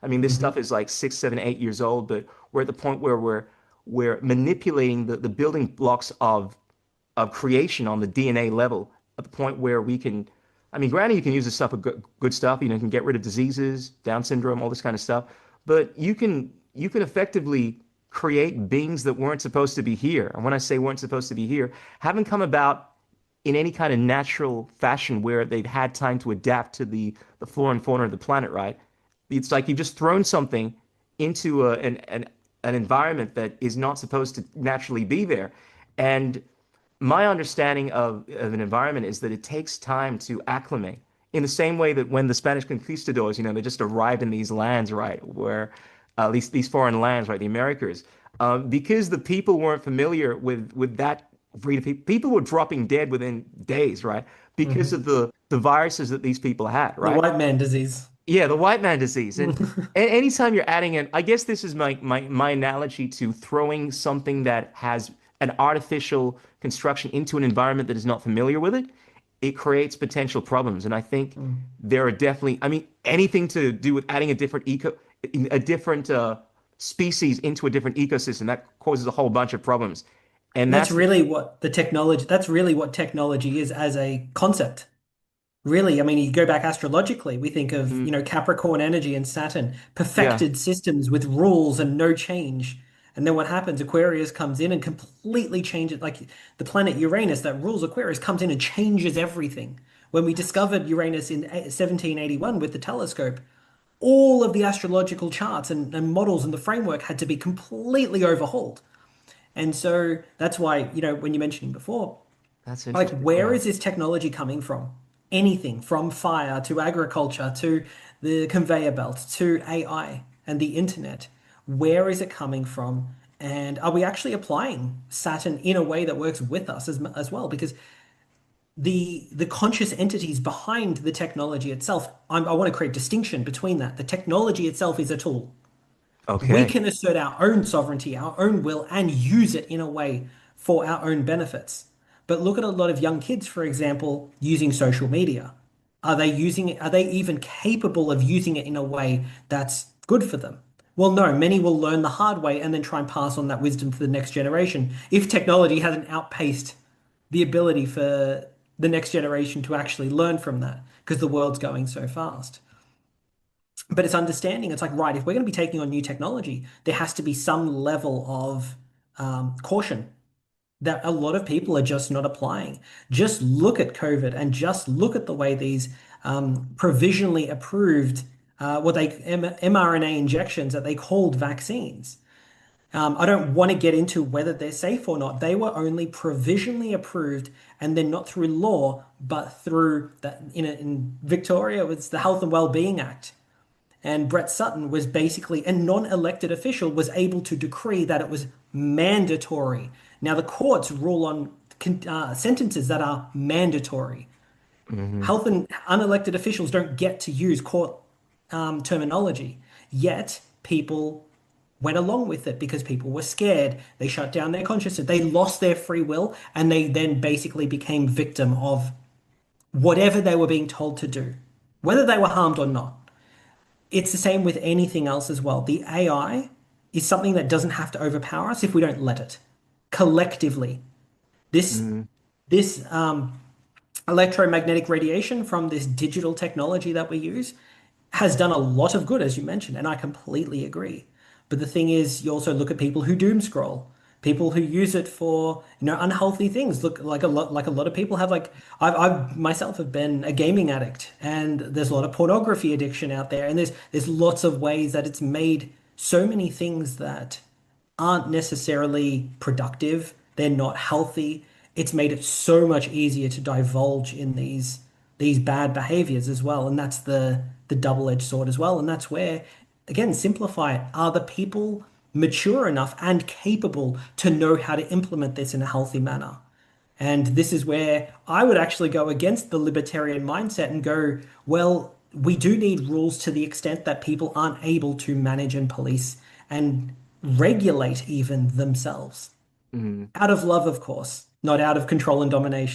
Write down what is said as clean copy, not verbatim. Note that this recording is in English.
I mean, this Hmm. stuff is like 6, 7, 8 years old, but we're at the point where we're manipulating the building blocks of creation on the DNA level at the point where we can, I mean, granted, you can use this stuff for good stuff, you can get rid of diseases, Down syndrome, all this kind of stuff, but you can effectively create beings that weren't supposed to be here. And when I say weren't supposed to be here, haven't come about in any kind of natural fashion where they've had time to adapt to the flora and fauna of the planet, right? It's like you've just thrown something into an environment that is not supposed to naturally be there. And my understanding of an environment is that it takes time to acclimate. In the same way that when the Spanish conquistadors, they just arrived in these lands, right, where these foreign lands, right, the Americas, because the people weren't familiar with that breed of people, people were dropping dead within days, right, because Hmm. of the viruses that these people had, The right? white man disease. Yeah, the white man disease. And anytime you're adding in, I guess this is my analogy to throwing something that has an artificial construction into an environment that is not familiar with it, it creates potential problems. And I think Mm. there are definitely, I mean, anything to do with adding a different species into a different ecosystem, that causes a whole bunch of problems. And That's that's the, really what the technology, that's really what technology is as a concept. Really, I mean, you go back astrologically, we think of, mhm, Capricorn energy and Saturn, yeah, perfected systems with rules and no change. And then what happens? Aquarius comes in and completely changes, like the planet Uranus that rules Aquarius comes in and changes everything. When we discovered Uranus in 1781 with the telescope, all of the astrological charts and models and the framework had to be completely overhauled. And so that's why, when you mentioned before, that's like, interesting. where Yeah. is this technology coming from? Anything from fire to agriculture to the conveyor belt to AI and the internet. Where is it coming from? And are we actually applying Saturn in a way that works with us as well? Because the conscious entities behind the technology itself, I want to create distinction between that. The technology itself is a tool. We Okay. can assert our own sovereignty, our own will, and use it in a way for our own benefits. But look at a lot of young kids, for example, using social media. Are they using it? Are they even capable of using it in a way that's good for them? Well, no, many will learn the hard way and then try and pass on that wisdom to the next generation if technology hasn't outpaced the ability for the next generation to actually learn from that because the world's going so fast. But it's understanding, it's like, right, if we're going to be taking on new technology, there has to be some level of caution that a lot of people are just not applying. Just look at COVID and just look at the way these provisionally approved mRNA injections that they called vaccines. I don't want to get into whether they're safe or not. They were only provisionally approved, and then not through law, but through that in Victoria, it was the Health and Wellbeing Act. And Brett Sutton was basically a non-elected official, was able to decree that it was mandatory. Now the courts rule on sentences that are mandatory. Hmm. Health and unelected officials don't get to use court terminology. Yet people went along with it because people were scared. They shut down their consciousness. They lost their free will, and they then basically became victim of whatever they were being told to do, whether they were harmed or not. It's the same with anything else as well. The AI is something that doesn't have to overpower us if we don't let it. Collectively, this Hmm. this electromagnetic radiation from this digital technology that we use has done a lot of good, as you mentioned, and I completely agree. But the thing is, you also look at people who doom scroll, people who use it for, unhealthy things. Look, like a lot of people have like I've myself have been a gaming addict, and there's a lot of pornography addiction out there, and there's lots of ways that it's made so many things that aren't necessarily productive. They're not healthy. It's made it so much easier to divulge in these bad behaviors as well. And that's the double-edged sword as well. And that's where, again, simplify it. Are the people mature enough and capable to know how to implement this in a healthy manner? And this is where I would actually go against the libertarian mindset and go, well, we do need rules to the extent that people aren't able to manage and police and regulate even themselves. Hmm. Out of love, of course, not out of control and domination.